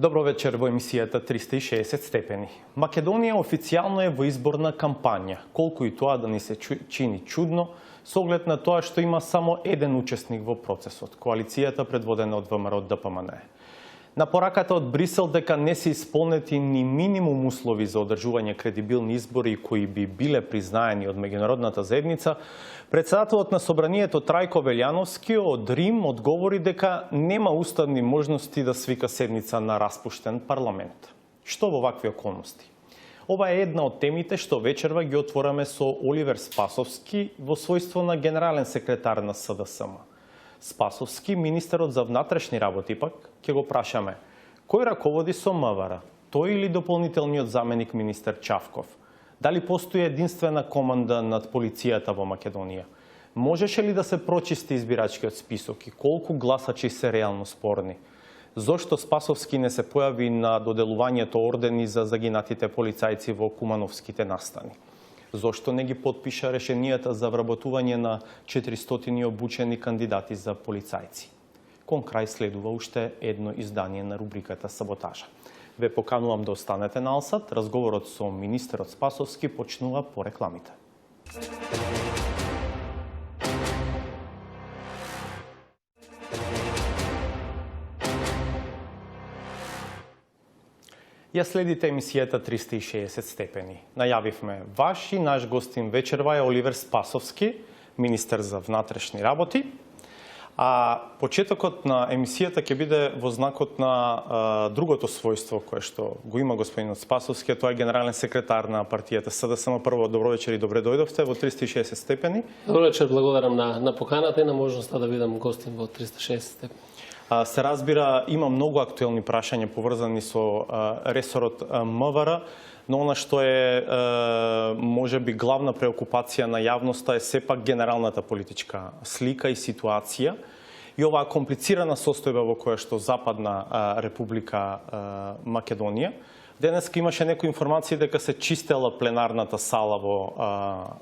Добро вечер во емисијата 360 степени. Македонија официјално е во изборна кампања, колку и тоа да ни се чини чудно, со оглед на тоа што има само еден учесник во процесот, коалицијата предводена од ВМРО ДПМН. На пораката од Брисел дека не се исполнети ни минимум услови за одржување кредибилни избори кои би биле признаени од меѓународната заедница, председателот на Собранието Трајко Велјановски од Рим одговори дека нема уставни можности да свика седница на распуштен парламент. Што во вакви околности? Ова е една од темите што вечерва ги отвораме со Оливер Спасовски во својство на генерален секретар на СДСМ. Спасовски, министерот за внатрешни работи пак, ќе го прашаме, кој раководи со МВР, тој или дополнителниот заменик министер Чавков? Дали постои единствена команда над полицијата во Македонија? Можеше ли да се прочисти избирачкиот список и колку гласачи се реално спорни? Зошто Спасовски не се појави на доделувањето ордени за загинатите полицајци во Кумановските настани? Зошто не ги потпиша решенијата за вработување на 400 обучени кандидати за полицајци? Кон крај следува уште едно издание на рубриката Саботажа. Ве поканувам да останете на Алсат. Разговорот со министерот Спасовски почнува по рекламите. Ја следите емисијата 360 степени. Најавивме ваш и наш гостин вечерва е Оливер Спасовски, министер за внатрешни работи. А почетокот на емисијата ќе биде во знакот на другото својство кое што го има господинот Спасовски, а тоа е генерален секретар на партијата СДСМ. Прво, добро вечер и добре дојдовте во 360 степени. Добро вечер, благодарам на поканата и на можноста да бидам гостин во 360 степени. Се разбира, има многу актуелни прашања поврзани со ресорот МВР, но она што е можеби главна преокупација на јавноста е сепак генералната политичка слика и ситуација и оваа комплицирана состојба во која што Западна Република Македонија. Денеска имаше некои информации дека се чистела пленарната сала во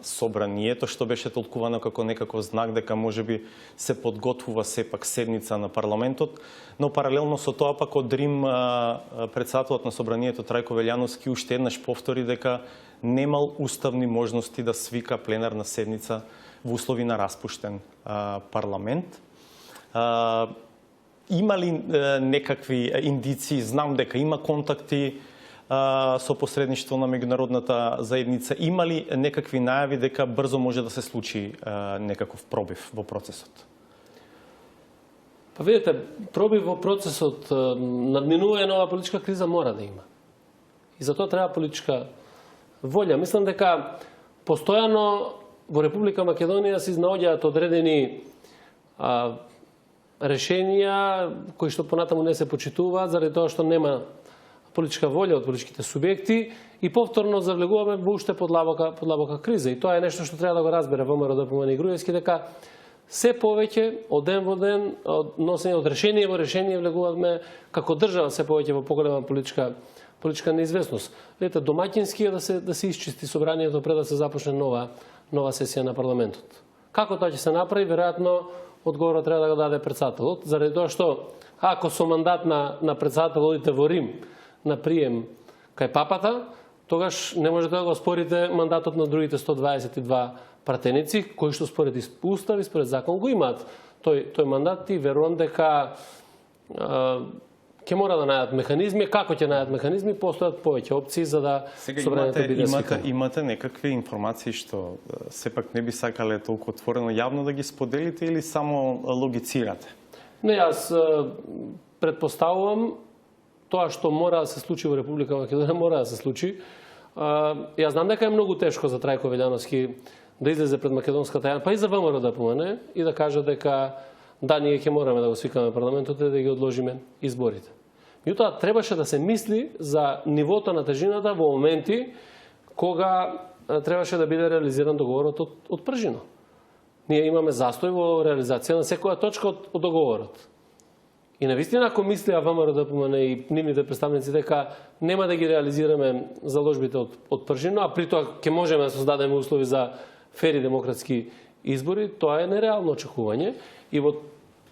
Собранието, што беше толкувано како некаков знак дека можеби се подготвува сепак седница на парламентот, но паралелно со тоа пак од Рим председателот на Собранието Трајко Велјановски уште еднаш повтори дека немал уставни можности да свика пленарна седница во услови на распуштен парламент. Има ли некакви индиции? Знам дека има контакти со посредништво на меѓународната заедница. Има ли некакви најави дека брзо може да се случи некаков пробив во процесот? Па видите, пробив во процесот, надминување на оваа политичка криза мора да има. И за тоа треба политичка волја. Мислам дека постојано во Република Македонија се изнаоѓаат одредени решенија кои што понатаму не се почитуваат заради тоа што нема политичка волја од политичките субјекти и повторно завлегуваме во уште подлабока криза. И тоа е нешто што треба да го разбере ВМРО ДПМН и Груевски, дека се повеќе од ден во ден, од носење од решение во решение влегуваме како држава се повеќе во поголема политичка неизвестност. Видите, домаќински е да се исчисти собранието пред да се започне нова сесија на парламентот. Како тоа ќе се направи? Веројатно одговорот треба да го даде председателот, заради тоа што ако со мандат на председател одите во Рим на прием кај папата, тогаш не можете да го спорите мандатот на другите 122 пратеници, кои што според устав и според закон го имаат тој мандат и верувам дека ќе мора да најдат механизми. Како ќе најдат механизми? Постојат повеќе опции за да собранието биде свикано. Имате некакви информации што сепак не би сакале толку отворено јавно да ги споделите или само логицирате? Не, јас претпоставувам тоа што мора да се случи во Република Македонија, мора да се случи. Јас знам дека е многу тешко за Трајко Велјановски да излезе пред македонската јавност, па и за ВМРО ДПМН, и да каже дека да, ние ќе мораме да го свикаме парламентот и да ги одложиме изборите. Меѓутоа, требаше да се мисли за нивото на тежината во моменти кога требаше да биде реализиран договорот од пржино. Ние имаме застој во реализација на секоја точка од договорот. И навистина, ако мислеа ВМРО ДПМН и нивните представници дека нема да ги реализираме заложбите од пржино, а при тоа ќе можеме да создадеме услови за фери демократски избори, тоа е нереално очекување. И во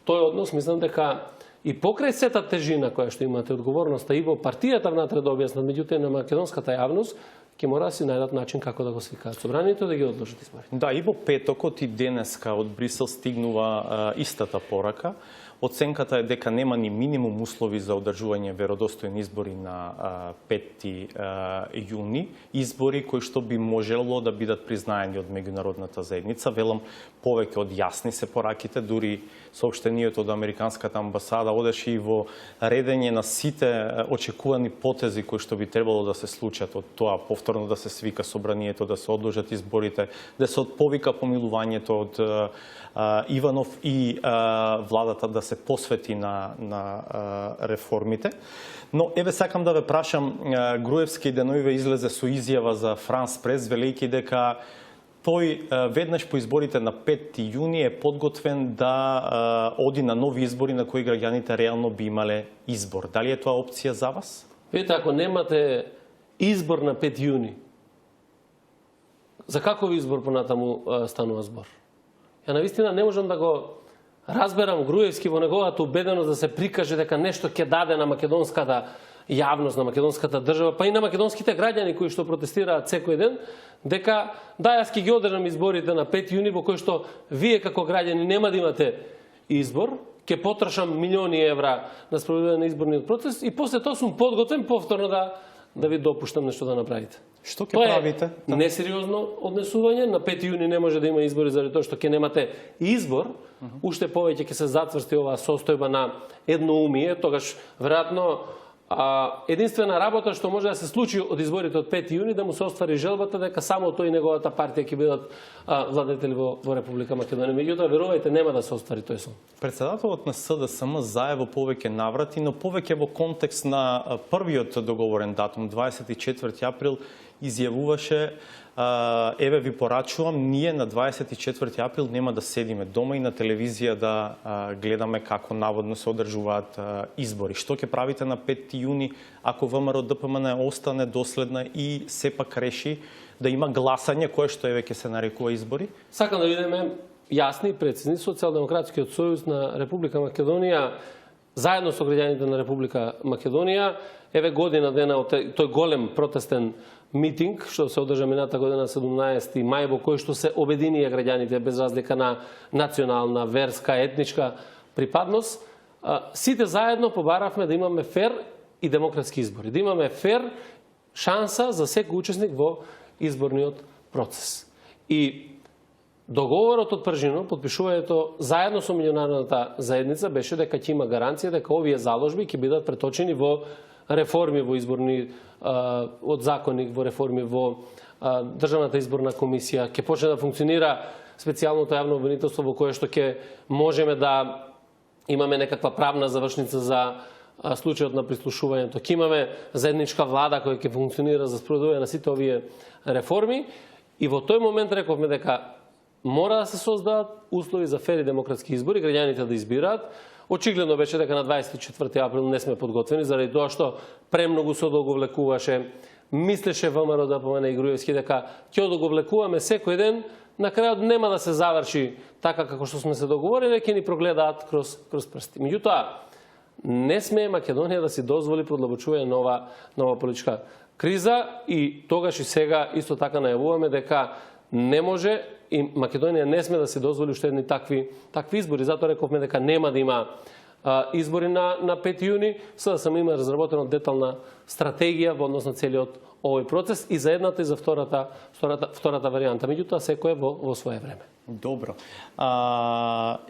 тој однос мислам дека И покрај сета тежина која што имате одговорноста и во партијата внатре да објаснат, меѓутоа на македонската јавност, ќе мора да си најдат начин како да го свикаат собранието да ги одложат избори. Да, и во петокот и денеска од Брисел стигнува истата порака. Оценката е дека нема ни минимум услови за одржување веродостојни избори на 5 јуни, избори кои што би можело да бидат признаени од меѓународната заедница. Велам, повеќе од јасни се пораките, дури соопштението од Американската амбасада одеше и во редење на сите очекувани потези кои што би требало да се случат, од тоа повторно да се свика собранието, да се одложат изборите, да се повика помилувањето од Иванов и владата да се посвети на реформите. Но еве сакам да ве прашам, Груевски деновиве излезе со изјава за Франс Прес, велејќи дека тој веднаш по изборите на 5 јуни е подготвен да оди на нови избори на кои граѓаните реално би имале избор. Дали е тоа опција за вас? Видите, ако немате избор на 5 јуни, за каков избор понатаму станува збор? Ја навистина не можам да го разберам Груевски во неговата убеденост да се прикаже дека нешто ќе даде на македонската јавност, на македонската држава, па и на македонските граѓани кои што протестираат секој ден, дека да, јас ќе ги одржам изборите на 5 јуни во кој што вие како граѓани нема да имате избор, ќе потрошам милиони евра на спроведување на изборниот процес и после тоа сум подготвен повторно да ви допуштам нешто да направите. Што ќе правите? Тоа е несериозно однесување. На 5 јуни не може да има избори заради тоа што ќе немате избор. Уште повеќе ќе се затврсти оваа состојба на едноумие. Тогаш веројатно единствена работа што може да се случи од изборите од 5 јуни да му се оствари желбата дека само тој и неговата партија ќе бидат владетели во Република Македонија. Меѓутоа, верувајте, нема да се оствари тој сон. Председателот на СДСМ заево повеќе наврати, но повеќе во контекст на првиот договорен датум, 24 април, изјавуваше еве ви порачувам, ние на 24 април нема да седиме дома и на телевизија да гледаме како наводно се одржуваат избори. Што ќе правите на 5 јуни ако ВМРО ДПМН остане доследна и сепак реши да има гласање кое што еве ќе се нарекува избори? Сакам да видиме јасни и прецизни. Социјалдемократскиот сојуз на Република Македонија заедно со граѓаните на Република Македонија еве година дена од тој голем протестен митинг што се одржа мината година 17 мај во кој што се обединија граѓаните без разлика на национална, верска, етничка припадност, сите заедно побаравме да имаме фер и демократски избори, да имаме фер шанса за секој учесник во изборниот процес. И договорот од Пржино, подпишувањето заедно со меѓународната заедница беше дека ќе има гаранција дека овие заложби ќе бидат преточени во реформи во изборни од закони, во реформи во Државната изборна комисија, ќе почне да функционира специјалното јавно обвинителство во кое што ќе можеме да имаме некаква правна завршница за случајот на прислушувањето. Ќе имаме заедничка влада која ќе функционира за спроведување на сите овие реформи и во тој момент рековме дека мора да се создадат услови за фер и демократски избори, граѓаните да избираат. Очигледно беше дека на 24 април не сме подготвени, заради тоа што премногу се одоговлекуваше. Мислеше ВМРО ДПМН и Груевски дека ќе одоговлекуваме секој ден, на крајот нема да се заврши така како што сме се договорили, ќе ни прогледаат кроз прсти. Меѓутоа, не смее Македонија да си дозволи продлабочување на нова политичка криза и тогаш и сега исто така најавуваме дека не може и Македонија не сме да се дозволи уште едни такви избори. Затоа рековме дека нема да има избори на 5 јуни. Сега сам има разработена детална стратегија во однос на целиот овој процес и за едната и за втората варијанта. Меѓутоа, секој е во свое време. Добро.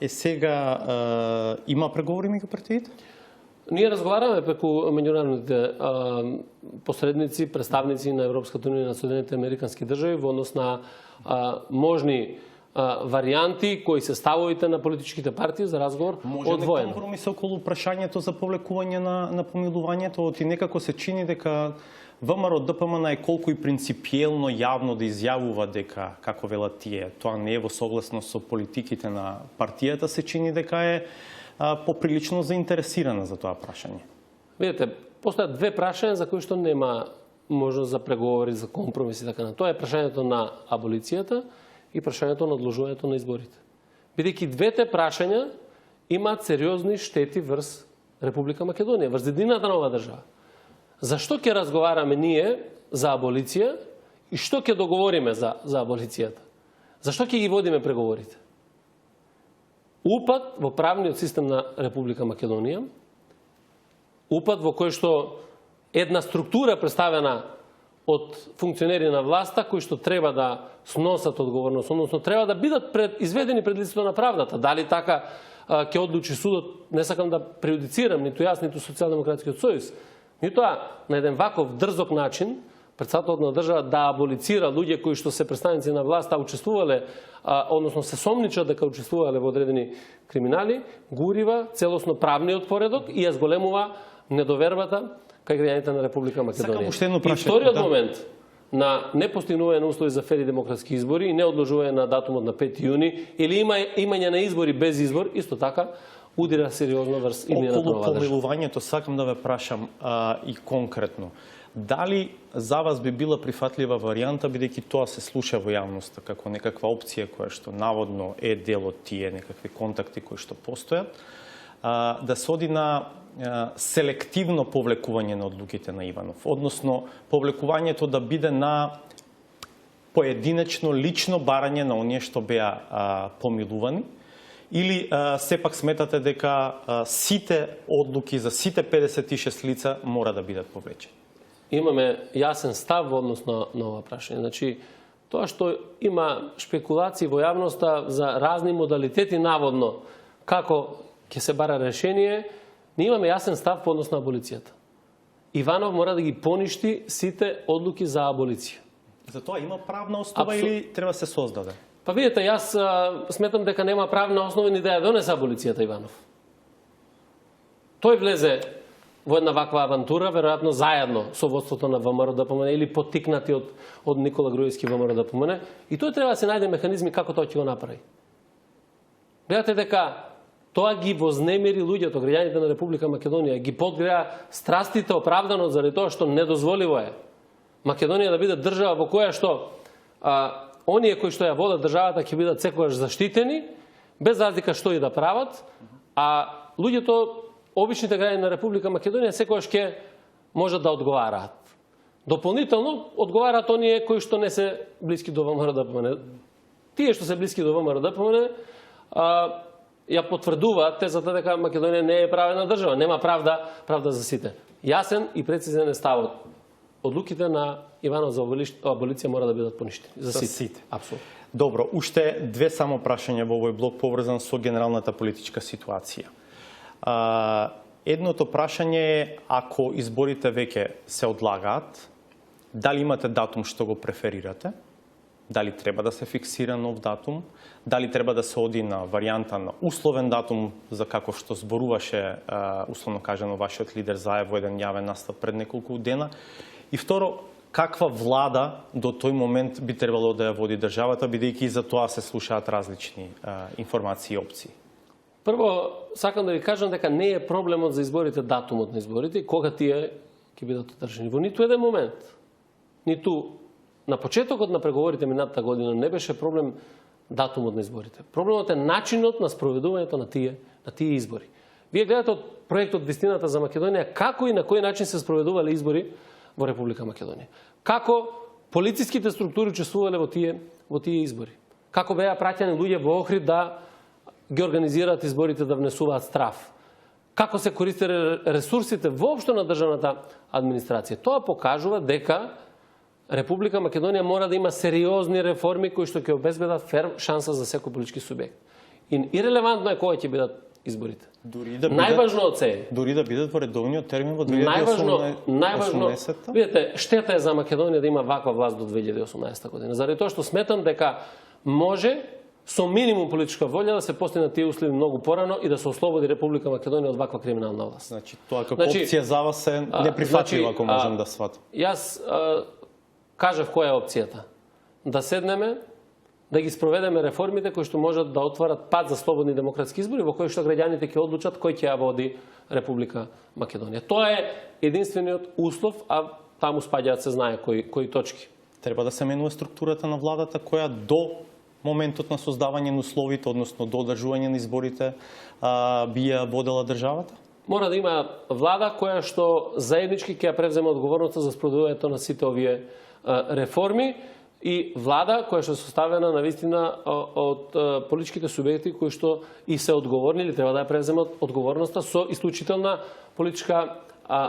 Сега има преговори меѓу партиите? Ние разговараме преку меѓународните посредници, представници на Европската унија и на Соединетите американски држави во однос на можни варијанти кои се ставовите на политичките партии за разговор одвоено. Може ли компромис околу прашањето за повлекување на помилувањето? Ти некако се чини дека ВМРО ДПМН е колку и принципиелно јавно да изјавува дека, како велат тие, тоа не е во согласност со политиките на партијата, се чини дека е поприлично заинтересирана за тоа прашање. Видете, постојат две прашања за кои што нема можност за преговори, за компромиси, така на. Тоа е прашањето на аболицијата и прашањето на одложувањето на изборите. Бидејќи двете прашања имаат сериозни штети врз Република Македонија, врз едината на оваа држава. Зашто ќе разговараме ние за аболиција и што ќе договориме за аболицијата? Зашто ќе ги водиме преговорите? Упад во правниот систем на Република Македонија, упад во кој што една структура представена од функционери на власта кои што треба да сносат одговорност, односно треба да бидат изведени пред лицето на правдата. Дали така ќе одлучи судот, не сакам да преюдицирам ниту јас, ниту Социјалдемократскиот сојуз, ниту на еден ваков дрзок начин председателот на држава да аболицира луѓе кои што се представници на власта, учествувале, односно се сомничат дека учествувале во одредени криминали, гурива целосно правниот поредок и ја зголемува недовербата кај граѓаните на Република Македонија. И вториот момент на непостигнување на услови за фери демократски избори и неодложување на датумот на 5 јуни или имање на избори без избор, исто така удира сериозно врз иднината на оваа држава. Околу помилувањето сакам да ве прашам и конкретно. Дали за вас би била прифатлива варијанта, бидејќи тоа се слуша во јавноста како некаква опција која што наводно е дел од тие некакви контакти кои што постојат, да се оди на селективно повлекување на одлуките на Иванов, односно повлекувањето да биде на поединечно лично барање на оние што беа помилувани, или сепак сметате дека сите одлуки за сите 56 лица мора да бидат повлечени? Имаме јасен став во однос на ова прашање. Значи, тоа што има шпекулации во јавноста за разни модалитети наводно како ќе се бара решение, ние имаме јасен став по однос на аболицијата. Иванов мора да ги поништи сите одлуки за аболиција. За тоа има правна основа или треба се создаде? Па видите, јас сметам дека нема правна основа ни да ја донесе аболицијата Иванов. Тој влезе во една ваква авантура, веројатно заедно со водството на ВМРО-ДПМН или поттикнати од Никола Груевски ВМРО-ДПМН, и тој треба да се најде механизми како тоа ќе го направи. Гледате дека тоа ги вознемири луѓето, граѓаните на Република Македонија, ги подгреа страстите оправдано заради тоа што недозволиво е Македонија да биде држава во која што оние кои што ја водат државата ќе бидат секогаш заштитени, без разлика што и да прават, а луѓето, обичните граѓани на Република Македонија секогаш ќе можат да одговараат. Дополнително одговараат оние кои што не се блиски до ВМРО-ДПМН. Тие што се блиски до ВМРО-ДПМН ја потврдуваат тезата дека Македонија не е правена држава, нема правда за сите. Јасен и прецизен е ставот. Одлуките на Иванов за аболиција мора да бидат поништени за сите. Апсолутно. Добро, уште две само прашања во овој блок поврзан со генералната политичка ситуација. Едното прашање е, ако изборите веќе се одлагаат, дали имате датум што го преферирате? Дали треба да се фиксира нов датум? Дали треба да се оди на варијанта на условен датум, за како што зборуваше, условно кажано, вашиот лидер Заев во еден јавен настап пред неколку дена? И второ, каква влада до тој момент би требало да ја води државата, бидејќи за тоа се слушаат различни информации и опции? Прво, сакам да ви кажам дека не е проблемот за изборите датумот на изборите и кога тие ќе бидат одржани. Во ниту еден момент, ниту на почетокот на преговорите минатата година не беше проблем датумот на изборите. Проблемот е начинот на спроведувањето на тие избори. Вие гледате од проектот Вистината за Македонија како и на кој начин се спроведувале избори во Република Македонија. Како полициските структури учествувале во тие избори. Како беа праќани луѓе во Охрид да ги организираат изборите, да внесуваат страв. Како се користеле ресурсите воопшто на државната администрација. Тоа покажува дека Република Македонија мора да има сериозни реформи кои што ќе обезбедат фер шанса за секој политички субјект. И релевантно е кога ќе бидат изборите. Најважно од се. Дури да бидат во редовниот термин во 2018. Видете, штета е за Македонија да има ваква власт до 2018 година. Заради тоа што сметам дека може со минимум политичка волја да се постигнат тие услови многу порано и да се ослободи Република Македонија од ваква криминална власт. Значи, тоа како опција за вас е неприфатлива, ако можам да сватам. Јас кажав која е опцијата. Да седнеме, да ги спроведеме реформите кои што можат да отворат пат за слободни демократски избори во кои што граѓаните ќе одлучат кој ќе ја води Република Македонија. Тоа е единствениот услов, а таму спаѓаат се знае кои точки. Треба да се менува структурата на владата која до моментот на создавање на условите, односно до одржување на изборите, би ја водела државата? мора да има влада која што заеднички ќе ја превземе одговорноста за спроведувањето на сите овие реформи и влада која што е составена на вистина од политичките субјекти кои што и се одговорни или треба да ја превземат одговорноста со исклучителна политичка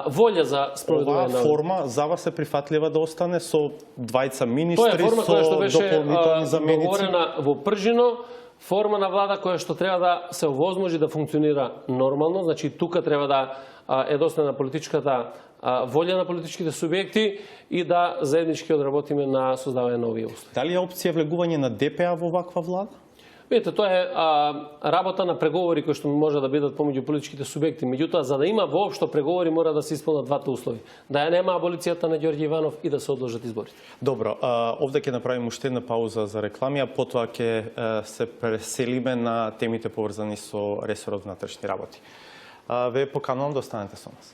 волја за спроведување Оваа форма за вас е прифатлива да остане со двајца министри, тоа е форма која што беше дополнителни заменици? договорена во Пржино, форма на влада која што треба да се овозможи да функционира нормално, значи тука треба да е достојна политичката волја на политичките субјекти и да заеднички одработиме на создавање на овие услови. Дали е опција влегување на ДПА во ваква влада? Видите, тоа е работа на преговори кои што може да бидат помеѓу политичките субјекти. Меѓутоа, за да има воопшто преговори, мора да се исполнат двата услови. Да ја нема аболицијата на Ѓорѓе Иванов и да се одложат изборите. Добро, овде ќе направиме уште една пауза за реклами, а потоа ќе се преселиме на темите поврзани со ресорот внатрешни работи. Ве поканувам да останете со нас.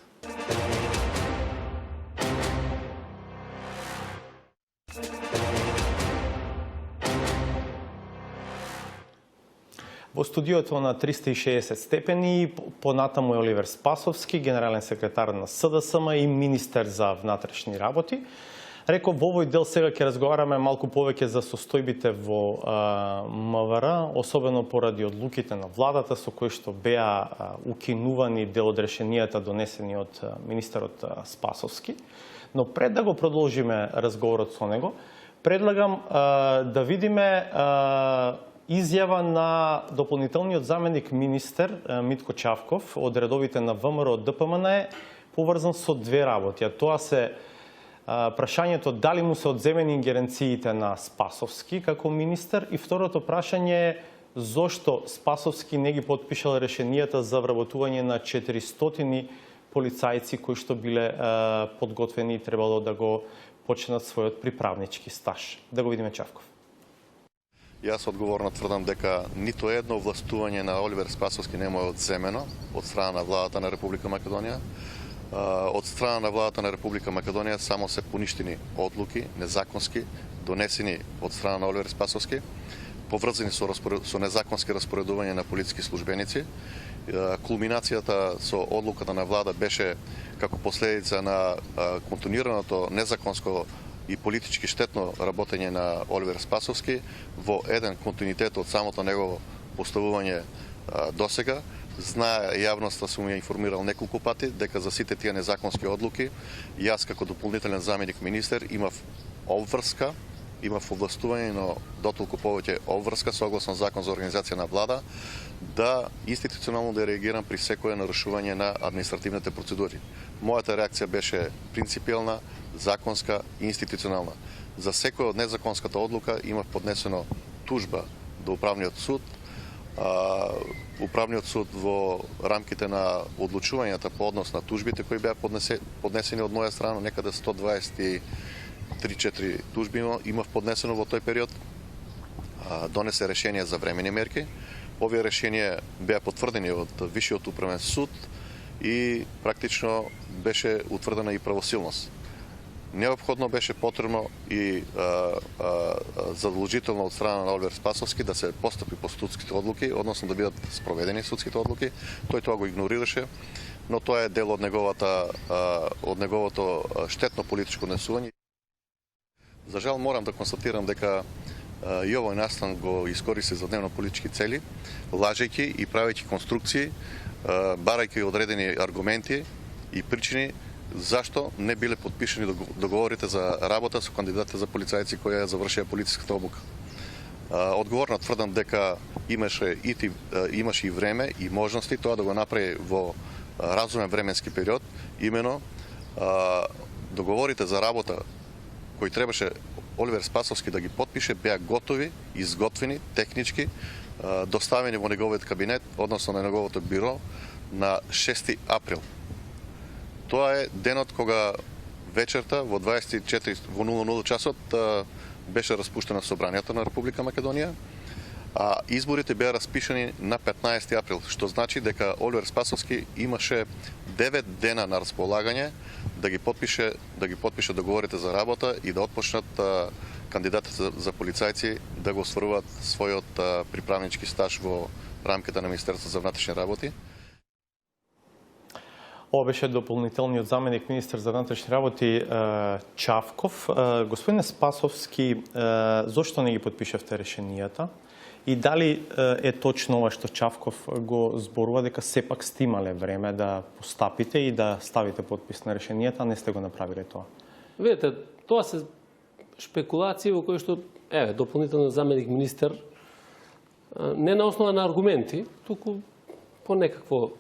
Во студиото на 360 степени понатаму е Оливер Спасовски, генерален секретар на СДСМ и министер за внатрешни работи. Реков, во овој дел сега ќе разговараме малку повеќе за состојбите во МВР, особено поради одлуките на владата со кои што беа укинувани дел од решенијата донесени од министерот Спасовски. Но пред да го продолжиме разговорот со него, предлагам да видиме изјава на дополнителниот заменик министер Митко Чавков од редовите на ВМРО од ДПМН поврзан со две работи. А тоа се прашањето дали му се одземени ингеренциите на Спасовски како министер и второто прашање е зошто Спасовски не ги потпишал решенијата за вработување на 400 полицајци кои што биле подготвени и требало да го почнат својот приправнички стаж. Да го видиме Чавков. Јас одговорно тврдам дека ниту едно властување на Оливер Спасовски не му е одземено од страна на владата на Република Македонија. Од страна на владата на Република Македонија само се поништени одлуки, незаконски, донесени од страна на Оливер Спасовски, поврзани со незаконски распоредување на полициски службеници. Кулминацијата со одлуката на влада беше како последица на континуираното незаконско и политички штетно работење на Оливер Спасовски во еден континуитет од самото негово поставување досега. Знае јавноста, сум ја информирал неколку пати дека за сите тие незаконски одлуки јас како дополнителен заменик министер имав обврска, имав овластување, но дотолку повеќе обврска согласно закон за организација на влада да институционално да реагирам при секое нарушување на административните процедури. Мојата реакција беше принципиелна, законска и институционална. За секој од незаконската одлука имав поднесено тужба до Управниот суд. Управниот суд во рамките на одлучувањата по однос на тужбите кои беа поднесени од моја страна, некаде 123-4 тужби имав поднесено во тој период, донесе решение за времени мерки. Овие решенија беа потврдени од Висшиот управен суд и практично беше утврдена и правосилност. Неопходно беше потребно и задолжително од страна на Оливер Спасовски да се постапи по судските одлуки, односно да бидат спроведени судските одлуки. Тој тоа го игнорираше, но тоа е дел од неговото штетно политичко однесување. За жал морам да констатирам дека и овој настан го искористи за дневно политички цели, лажејќи и правејќи конструкции, барајќи одредени аргументи и причини зашто не биле подпишани договорите за работа со кандидатите за полицајци кои ја завршија полициската обука. Одговорно тврдам дека имаше и време и можности тоа да го направи во разумен временски период, имено договорите за работа кои требаше Оливер Спасовски да ги подпише беа готови, изготвени, технички, доставени во неговиот кабинет, односно на неговото биро на 6 април. Тоа е денот кога вечерта во 00 часот беше распуштена собранието на Република Македонија, а изборите беа распишани на 15 април, што значи дека Оливер Спасовски имаше 9 дена на располагање да ги подпише договорите за работа и да отпочнат кандидатите за полицајци да го остваруваат својот приправнички стаж во рамките на Министерството за внатрешни работи. Ова беше дополнителниот заменик министер за внатрешни работи Чавков. Господине Спасовски, зошто не ги подпишавте решенијата? И дали е точно ова што Чавков го зборува, дека сепак сте имале време да постапите и да ставите подпис на решенијата, а не сте го направиле тоа? Видете, тоа се шпекулации во кои што дополнително заменик министер не на основа на аргументи, туку по некакво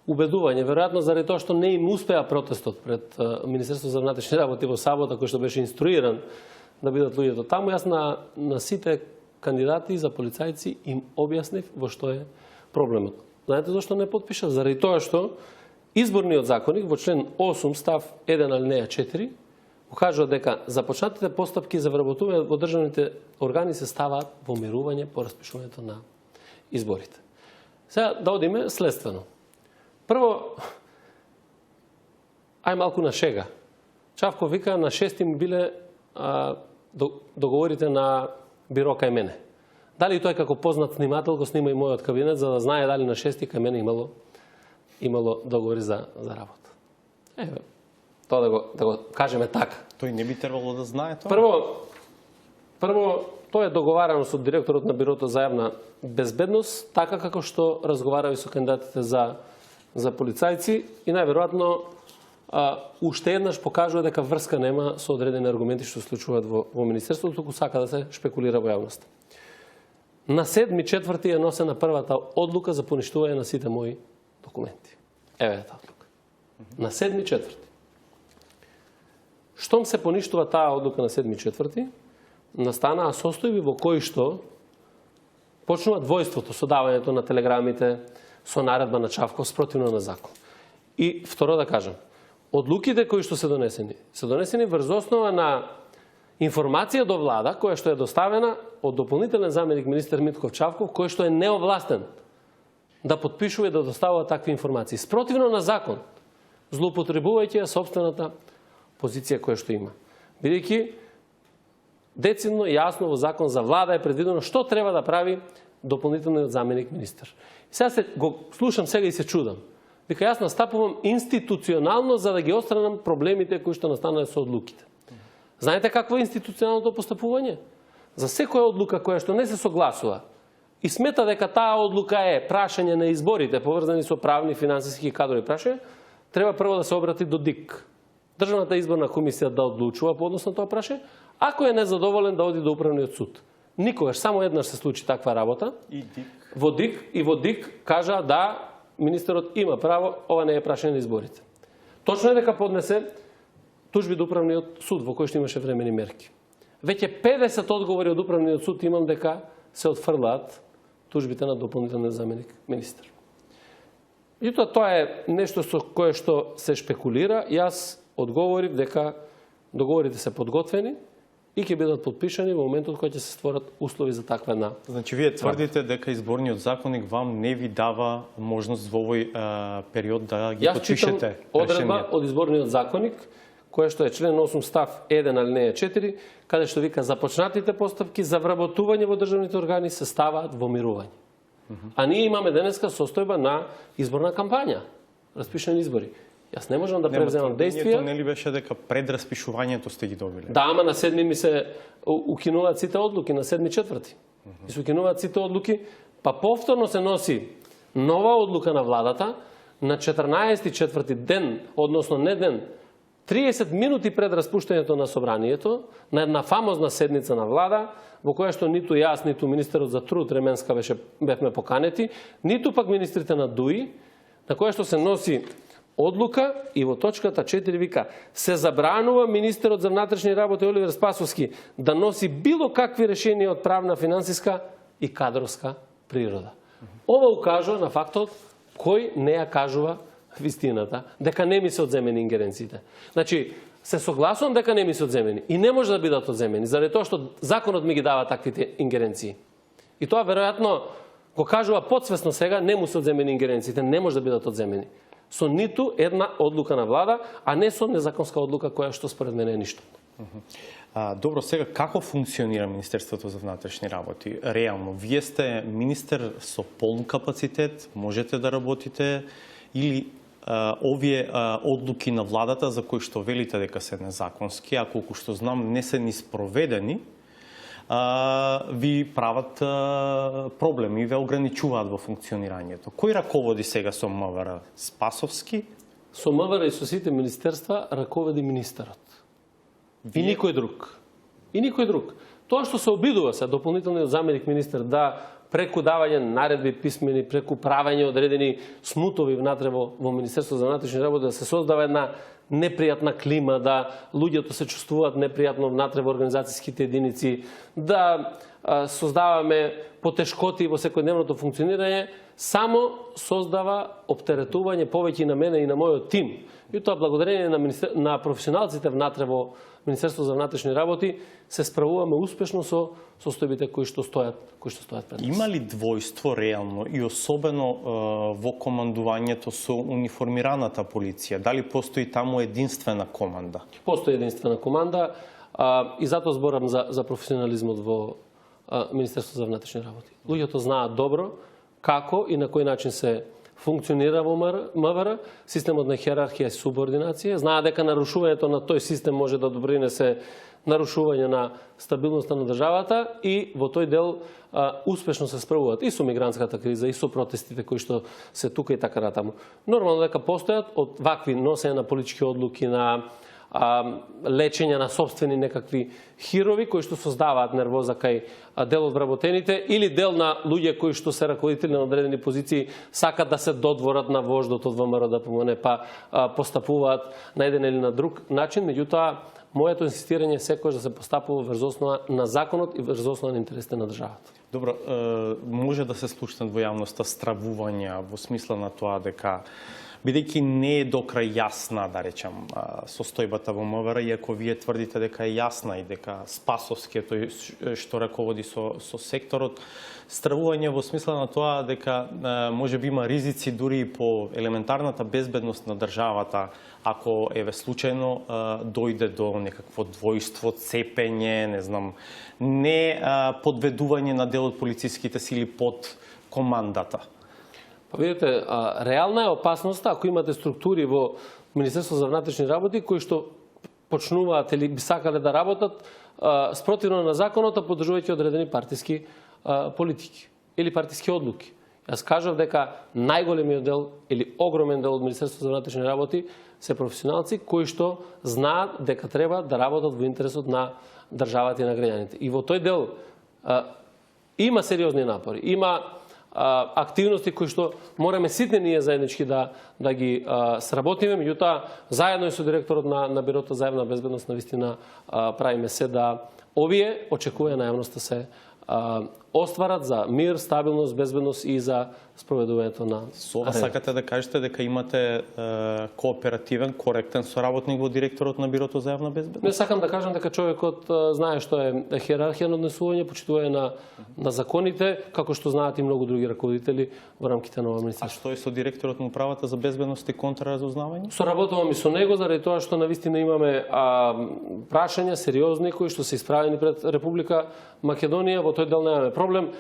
убедување, веројатно заради тоа што не им успеа протестот пред Министерството за внатрешни работи во сабота, кој што беше инструиран да бидат луѓето таму. Јас на сите кандидати за полицајци им објаснив во што е проблемот. Знаете зашто не подпишав? Заради тоа што изборниот законник во член 8 став 1 алинеја 4 кажува дека започнатите постапки за вработување во државните органи се ставаат во мирување по распишувањето на изборите. Сега да одиме следствено. Прво, ај малку на шега. Чавков вика на 6 ми биле договорите на биро кај мене. Дали тој како познат снимател го снима и мојот кабинет за да знае дали на 6 кај мене имало договори за работа. Тоа да го кажеме така. Тој не би требало да знае тоа? Прво, тоа е договарано со директорот на Бирото за јавна безбедност, така како што разговарави со кандидатите за полицајци и најверојатно уште еднаш покажува дека врска нема со одредени аргументи што се случуваат во Министерството, туку сака да се шпекулира во јавност. На 7.4. е носена првата одлука за поништување на сите мои документи. Еве таа одлука. На 7.4. Штом се поништува таа одлука на 7.4. настанаа состојби во кои што почнува двојството со давањето на телеграмите, со наредба на Чавков спротивно на закон. И второ да кажам, одлуките кои што се донесени врз основа на информација до влада, која што е доставена од дополнителен заменик министер Митков Чавков, кој што е неовластен да подпишува и да доставува такви информации. Спротивно на закон, злоупотребувајќи ја собствената позиција која што има. Бидејќи децидно и јасно во закон за влада е предвидено што треба да прави дополнителниот заменик министер. Сега го слушам сега и се чудам. Вика, јас настапувам институционално за да ги отстранам проблемите кои што настанале со одлуките. Знаете какво е институционалното постапување? За секоја одлука која што не се согласува и смета дека таа одлука е прашање на изборите поврзани со правни, финансиски и кадрови прашања, треба прво да се обрати до ДИК. Државната изборна комисија да одлучува по однос на тоа прашање, ако е незадоволен да оди до управниот суд. Никогаш, само еднаш се случи таква работа. Во ДИК кажа да, министерот има право, ова не е прашање на изборите. Точно е дека поднесе тужби до управниот суд, во кој што имаше времени мерки. Веќе 50 одговори од управниот суд имам дека се отфрлаат тужбите на дополнителен заменик министер. И тоа е нешто со кое што се шпекулира. Јас одговорив дека договорите се подготвени и ќе бидат подпишани во моментот кога ќе се створат услови за таква една. Значи вие тврдите дека изборниот законник вам не ви дава можност во овој период да ги подпишете решенијата? Јас читам одредба од изборниот законник која што е член 8 став 1 алинеја 4, каде што вика започнатите постапки за вработување во државните органи се ставаат во мирување. А ние имаме денеска состојба на изборна кампања, распишани избори. Јас не можам да превземам действија. Не ли беше дека пред распишувањето сте ги добиле? Да, ама на 7 ми се укинуваат сите одлуки, на 7.4. И се укинуваат сите одлуки, па повторно се носи нова одлука на владата на 14.4. ден, односно не ден, 30 минути пред распуштањето на собранието, на една фамозна седница на влада, во која што ниту јас, ниту министерот за труд Ременска бевме поканети, ниту пак министрите на ДУИ, на која што се носи одлука и во точката 4 вика се забранува министерот за внатрешни работи Оливер Спасовски да носи било какви решенија од правна, финансиска и кадровска природа. Ова укажува на фактот кој не ја кажува вистината, дека не ми се одземени ингеренциите. Значи, се согласувам дека не ми се одземени и не може да бидат одземени, заради тоа што законот ми ги дава таквите ингеренции. И тоа веројатно го кажува подсвесно сега, не му се одземени ингеренциите, не може да бидат одземени. Со ниту една одлука на влада, а не со незаконска одлука која што според мене е ништо. Добро, сега како функционира Министерството за внатрешни работи? Реално, вие сте министер со полн капацитет, можете да работите или овие одлуки на владата за кои што велите дека се незаконски, а колку што знам не се ни спроведени, ви прават проблеми и ве ограничуваат во функционирањето. Кој раководи сега со МВР? Спасовски? Со МВР и со сите министерства раководи министерот. И никој друг. И никој друг. Тоа што се обидува се дополнителниот заменик министер да преку давање наредби писмени, преку правење одредени смутови внатре во Министерството за внатрешни работи, да се создава една непријатна клима, да луѓето се чувствуваат непријатно внатре во организацијските единици, да создаваме потешкоти во секојдневното функционирање, само создава оптеретување повеќе на мене и на мојот тим. И тоа благодарение на професионалците внатре во Министерството за внатрешни работи се справуваме успешно со состојбите кои што стојат пред нас. Има ли двојство реално и особено во командувањето со униформираната полиција? Дали постои таму единствена команда? Постои единствена команда и затоа зборам за професионализмот во Министерството за внатрешни работи. Луѓето знаат добро како и на кој начин се функционира во МВР, системот на хиерархија и субординација, знаат дека нарушувањето на тој систем може да допринесе нарушување на стабилноста на државата и во тој дел успешно се справуваат и со мигрантската криза, и со протестите кои што се тука и така натаму. Нормално дека постојат од вакви носење на политички одлуки, на лечење на собствени некакви хирови кои што создаваат нервоза кај дел од вработените или дел на луѓе кои што се раководители на одредени позиции сакат да се додворат на вождот од ВМРО да помине, па постапуваат на еден или на друг начин. Меѓутоа, моето инсистирање е секогаш да се постапува врз основа на законот и врз основа на интересите на државата. Добро, може да се случнат во јавноста стравувања во смисла на тоа дека бидејќи не е до крај јасна, да речам, состојбата во МВР, иако вие тврдите дека е јасна и дека Спасовски е тој што раководи со секторот, стравување во смисла на тоа дека може би има ризици дури и по елементарната безбедност на државата, ако еве случајно дојде до некакво двојство, цепење, не знам, не подведување на дел од полициските сили под командата. Па видите, реална е опасноста ако имате структури во Министерството за внатрешни работи кои што почнуваат или би сакале да работат спротивно на законот, поддржувајќи одредени партиски политики или партиски одлуки. Јас кажав дека најголемиот дел или огромен дел од Министерството за внатрешни работи се професионалци кои што знаат дека треба да работат во интересот на државата и на граѓаните. И во тој дел има сериозни напори, има активности кои што мораме сите ние заеднички да ги сработиме, меѓутоа заедно и со директорот на Бирото за јавна безбедност навистина правиме се да овие очекувања на јавноста се остварат за мир, стабилност, безбедност и за спроведувањето на Со ова сакате да кажете дека имате кооперативен, коректен соработник во директорот на Бирото за јавна безбедност? Не сакам да кажам дека човекот знае што е хиерархија на однесување, почитување на законите, како што знаат и многу други раководители во рамките на ова министерство. А што е со директорот на управата за безбедност и контраразузнавање? Соработувам и со него заради тоа што навистина имаме прашања сериозни кои што се исправени пред Република Македонија. Во тој дел немаме проблем.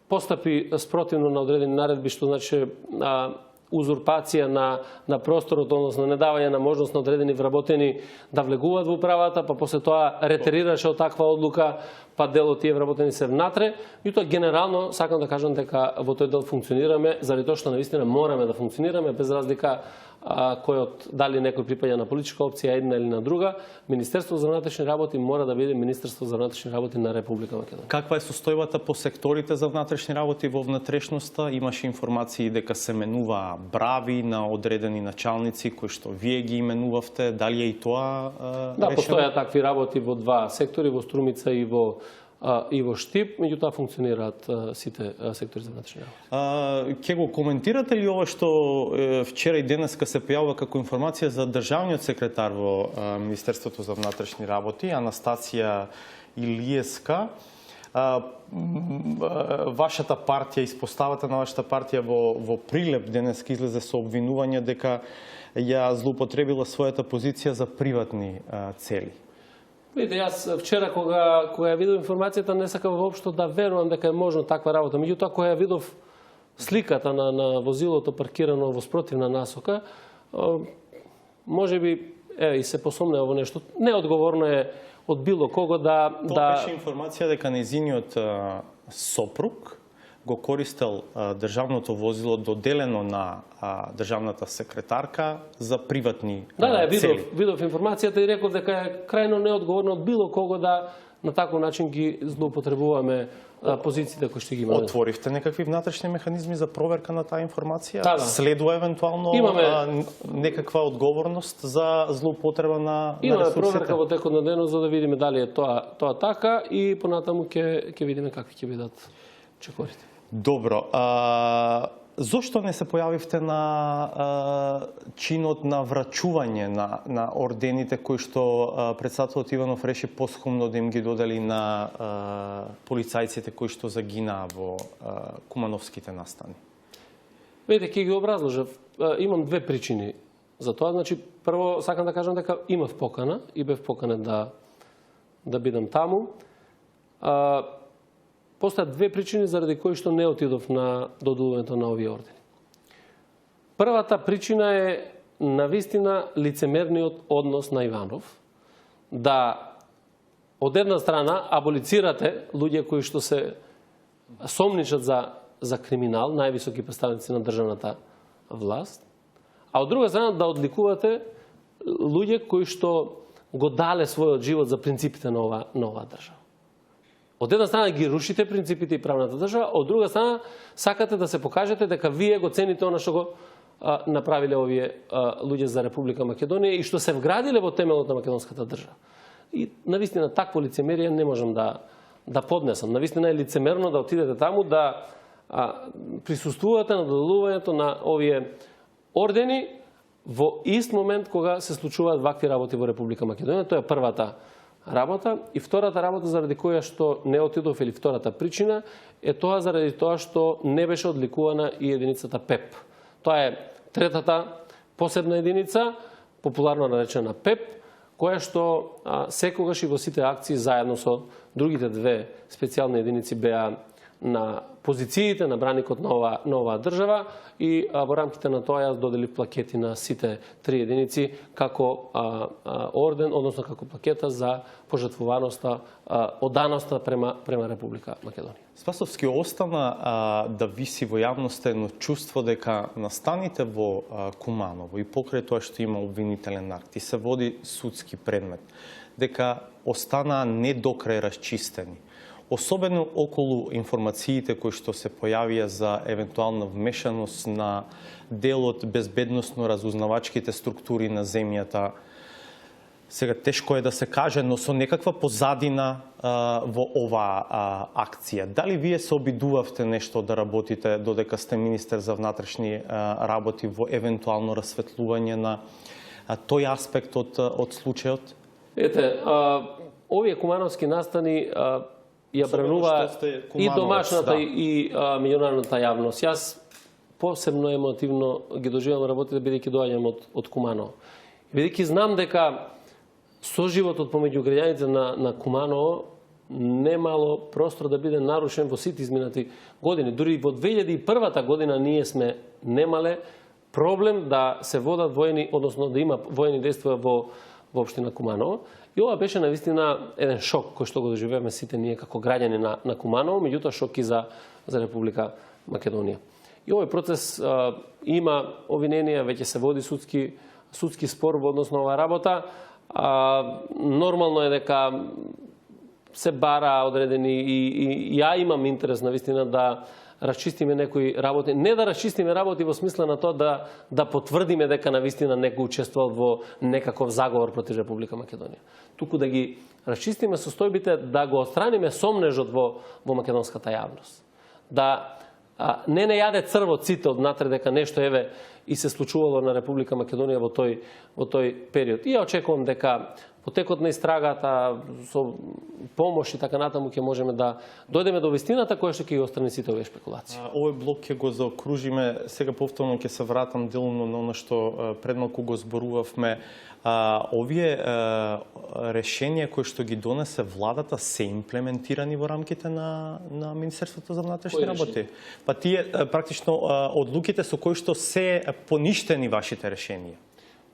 Постапи спротивно на одредени наредби, што значи узурпација на просторот, односно недавање на можност на одредени вработени да влегуваат во управата, па после тоа ретерираше од таква одлука, па дел од тие вработени се внатре. И тоа генерално сакам да кажам дека во тој дел функционираме, заради тоа што навистина мораме да функционираме без разлика кој дали некој припаѓа на политичка опција една или на друга. Министерството за внатрешни работи мора да биде Министерство за внатрешни работи на Република Македонија. Каква е состојбата по секторите за внатрешни работи во внатрешноста? Имаше информации дека се менува брави на одредени началници кои што вие ги именувавте. Дали е и тоа решено? Да, постојат такви работи во два сектори, во Струмица и во Штип, меѓутоа функционираат сите сектори за внатрешни работи. Ќе го коментирате ли ова што вчера и денеска се појавува како информација за државниот секретар во Министерството за внатрешни работи, Анастасија Илиевска? Вашата партија, испоставата на вашата партија во Прилеп денеска излезе со обвинување дека ја злоупотребила својата позиција за приватни цели. Видите, јас вчера кога ја видов информацијата не сакав воопшто да верувам дека е можно таква работа. Меѓутоа кога ја видов сликата на возилото паркирано во спротивна насока, може би и се посомнува во нешто. Неодговорно е од било кого да... Тоа беше информација дека нејзиниот сопруг го користел државното возило доделено на државната секретарка за приватни цели. Видов информацијата и реков дека е крајно неодговорно од било кого да на таков начин ги злоупотребуваме позициите кои што ги имаме. Отворивте некакви внатрешни механизми за проверка на таа информација? Да. Следува евентуално некаква одговорност за злоупотреба на Имаме ресурсите? проверка во текот на денот за да видиме дали е тоа така и понатаму ќе видиме какви ќе бидат чекорите. Добро. Зошто не се појавивте на чинот на врачување на ордените кои што председателот Иванов реши посхумно да им ги додели на полицајците кои што загинаа во кумановските настани? Видите, ќе ги образложев. Имам две причини за тоа. Значи, прво сакам да кажам дека имав покана и бев поканет да бидам таму. Постојат две причини заради кои што не отидов на додолувањето на овие ордени. Првата причина е навистина лицемерниот однос на Иванов да од една страна аболицирате луѓе кои што се сомничат за криминал, највисоки представници на државната власт, а од друга страна да одликувате луѓе кои што го дале својот живот за принципите на оваа држава. Од една страна ги рушите принципите и правната држава, од друга страна сакате да се покажете дека вие го цените она што го направиле овие луѓе за Република Македонија и што се вградиле во темелот на македонската држава. И навистина такво лицемерие не можам да поднесам. Навистина е лицемерно да отидете таму да присуствувате на доделувањето на овие ордени во ист момент кога се случуваат вакви работи во Република Македонија. Тоа е првата работа. И втората работа заради која што не отидов, или втората причина, е тоа заради тоа што не беше одликувана и единицата ПЕП. Тоа е третата посебна единица, популарно наречена ПЕП, која што секогаш и во сите акции заедно со другите две специјални единици беа на позициите на браникот на оваа држава и во рамките на тоа јас доделив плакети на сите три единици како орден, односно како плакета за пожртвуваноста, оданоста према Република Македонија. Спасовски, остана да виси во јавноста едно чувство дека настаните во Куманово и покрај тоа што има обвинителен акт и се води судски предмет, дека останаа не докрај расчистени. Особено околу информациите кои што се појавија за евентуална вмешаност на дел од безбедносно-разузнавачките структури на земјата. Сега тешко е да се каже, но со некаква позадина во оваа акција. Дали вие се обидувавте нешто да работите додека сте министер за внатрешни работи во евентуално расветлување на тој аспект од случајот? Ете, овие кумановски настани ја бранува и домашната и меѓународната јавност. Јас посебно емотивно ги доживам работите бидејќи доаѓам од Куманово. Бидејќи знам дека соживотот помеѓу граѓаните на Куманово немало простор да биде нарушен во сите изминати години. Дури во 2001 година ние сме немале проблем да се водат воени, односно да има воени дејства во општина Куманово. И ова беше навистина еден шок кој што го доживеме сите ние како граѓани на Куманово, меѓутоа шок и за Република Македонија. И овој процес има обвиненија, веќе се води судски спор во однос на оваа работа. Нормално е дека се бара одредени и ја имам интерес навистина да расчистиме некои работи, не да расчистиме работи во смисла на тоа да потврдиме дека навистина некој учествувал во некаков заговор против Република Македонија. Туку да ги расчистиме состојбите, да го отстраниме сомнежот во македонската јавност. Да не јаде црво ците однатре дека нешто и се случувало на Република Македонија во тој период. И ја очекувам дека по текот на истрагата, со помош и така натаму ќе можеме да дојдеме до вистината која што ќе ги острани сите овие шпекулации. Овој блок ќе го заокружиме. Сега повторно ќе се вратам делно на оно што пред малку го зборувавме. Овие решенија кои што ги донесе владата се имплементирани во рамките на Министерството за внатрешни работи. Па тие практично одлуките со кои што се поништени вашите решенија.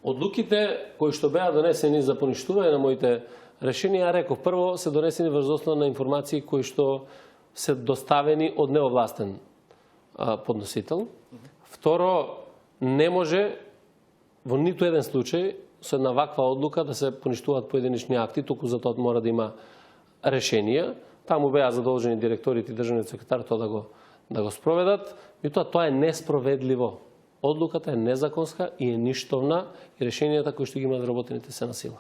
Одлуките кои што беа донесени за поништување на моите решенија, реков, прво се донесени врз основа на информации кои што се доставени од неовластен подносител. Второ, не може во ниту еден случај со една ваква одлука да се поништуваат поединични акти, туку за тоа мора да има решенија. Таму беа задолжени директорите и државниот секретар тоа да го спроведат. Меѓутоа тоа е несправедливо. Одлуката е незаконска и е ништовна и решенијата кои што ги имаат вработените се на сила.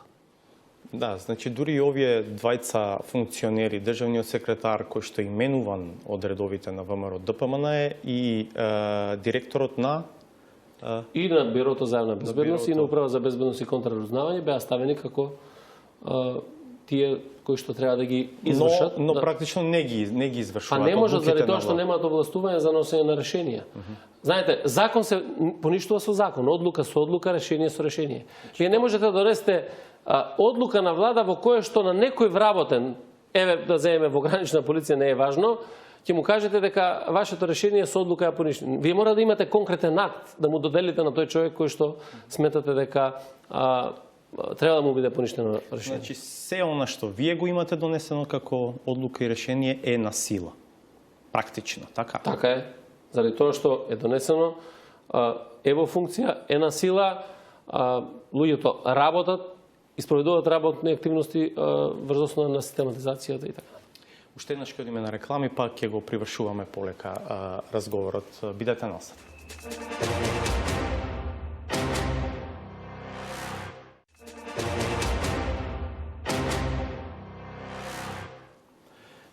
Да, значи дури и овие двајца функционери, државниот секретар кој што е именуван од редовите на ВМРО ДПМН и директорот на и на Бирото за јавна безбедност и на Управа за безбедност и контраразузнавање беа ставени како тие кои што треба да ги извршат. Но практично не ги извршуваат. А не можат заради тоа што немаат овластување за носење на решенија. Знаете, закон се поништува со закон, одлука со одлука, решение со решение. Вие не можете да донесете одлука на влада во која што на некој вработен, еве да земеме во гранична полиција, не е важно, ќе му кажете дека вашето решение со одлука е поништено. Вие мора да имате конкретен акт да му доделите на тој човек кој што сметате дека треба да му биде поништено решение. Значи се она што вие го имате донесено како одлука и решение е на сила. Практично, така? Така е. Заради тоа што е донесено, е во функција, е на сила, луѓето работат, испроведуваат работни активности врз основа на систематизацијата и така. Уште еднаш ќе одиме на реклами, па ќе го привршуваме полека разговорот. Бидете насад.